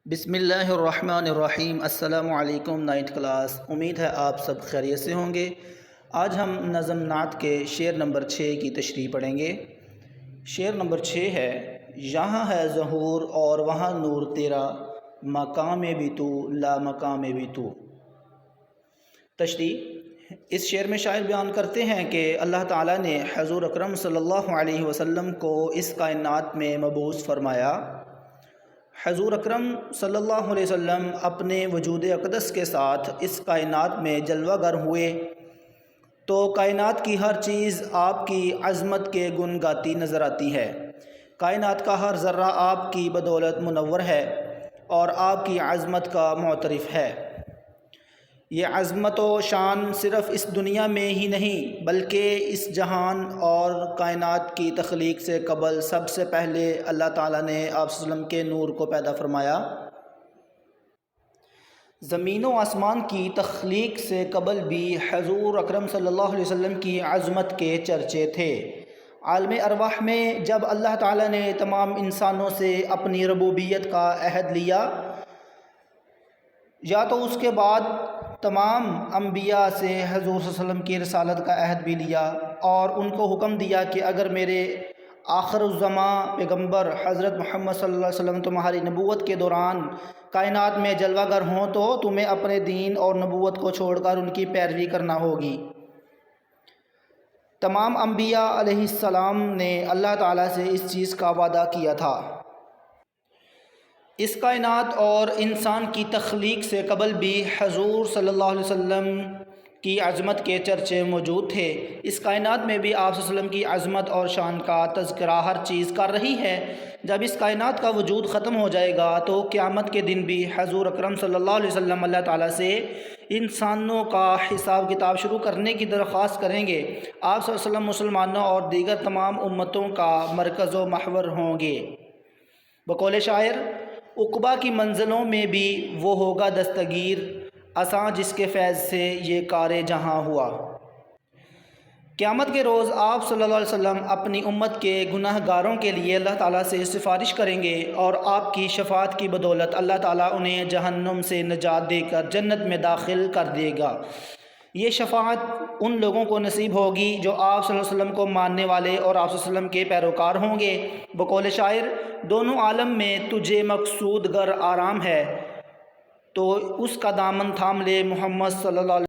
بسم اللہ الرحمن الرحیم۔ السلام علیکم نائنتھ کلاس، امید ہے آپ سب خیریت سے ہوں گے۔ آج ہم نظم نعت کے شعر نمبر 6 کی تشریح پڑھیں گے۔ شعر نمبر 6 ہے: یہاں ہے ظہور اور وہاں نور تیرا، مقام میں بھی تو لا مقام میں بھی تو۔ تشریح: اس شعر میں شاعر بیان کرتے ہیں کہ اللہ تعالیٰ نے حضور اکرم صلی اللہ علیہ وسلم کو اس کائنات میں مبعوث فرمایا۔ حضور اکرم صلی اللہ علیہ وسلم اپنے وجود اقدس کے ساتھ اس کائنات میں جلوہ گر ہوئے تو کائنات کی ہر چیز آپ کی عظمت کے گن گاتی نظر آتی ہے۔ کائنات کا ہر ذرہ آپ کی بدولت منور ہے اور آپ کی عظمت کا معترف ہے۔ یہ عظمت و شان صرف اس دنیا میں ہی نہیں بلکہ اس جہان اور کائنات کی تخلیق سے قبل سب سے پہلے اللہ تعالیٰ نے آپ صلی اللہ علیہ وسلم کے نور کو پیدا فرمایا۔ زمین و آسمان کی تخلیق سے قبل بھی حضور اکرم صلی اللہ علیہ وسلم کی عظمت کے چرچے تھے۔ عالم ارواح میں جب اللہ تعالیٰ نے تمام انسانوں سے اپنی ربوبیت کا عہد لیا، یا تو اس کے بعد تمام انبیاء سے حضور صلی اللہ علیہ وسلم کی رسالت کا عہد بھی لیا اور ان کو حکم دیا کہ اگر میرے آخر الزماں پیغمبر حضرت محمد صلی اللہ علیہ وسلم تمہاری نبوت کے دوران کائنات میں جلوہ گر ہوں تو تمہیں اپنے دین اور نبوت کو چھوڑ کر ان کی پیروی کرنا ہوگی۔ تمام انبیاء علیہ السلام نے اللہ تعالیٰ سے اس چیز کا وعدہ کیا تھا۔ اس کائنات اور انسان کی تخلیق سے قبل بھی حضور صلی اللہ علیہ وسلم کی عظمت کے چرچے موجود تھے۔ اس کائنات میں بھی آپ صلی اللہ علیہ وسلم کی عظمت اور شان کا تذکرہ ہر چیز کر رہی ہے۔ جب اس کائنات کا وجود ختم ہو جائے گا تو قیامت کے دن بھی حضور اکرم صلی اللہ علیہ وسلم اللہ تعالیٰ سے انسانوں کا حساب کتاب شروع کرنے کی درخواست کریں گے۔ آپ صلی اللہ علیہ وسلم مسلمانوں اور دیگر تمام امتوں کا مرکز و محور ہوں گے۔ بقول شاعر: عقبہ کی منزلوں میں بھی وہ ہوگا دستگیر، اساں جس کے فیض سے یہ کار جہاں ہوا۔ قیامت کے روز آپ صلی اللہ علیہ وسلم اپنی امت کے گناہ گاروں کے لیے اللہ تعالیٰ سے سفارش کریں گے اور آپ کی شفاعت کی بدولت اللہ تعالیٰ انہیں جہنم سے نجات دے کر جنت میں داخل کر دے گا۔ یہ شفاعت ان لوگوں کو نصیب ہوگی جو آپ صلی اللہ علیہ وسلم کو ماننے والے اور آپ صلی اللہ علیہ وسلم کے پیروکار ہوں گے۔ بقول شاعر: دونوں عالم میں تجھے مقصود گر آرام ہے، تو اس کا دامن تھام لے محمد صلی اللہ علیہ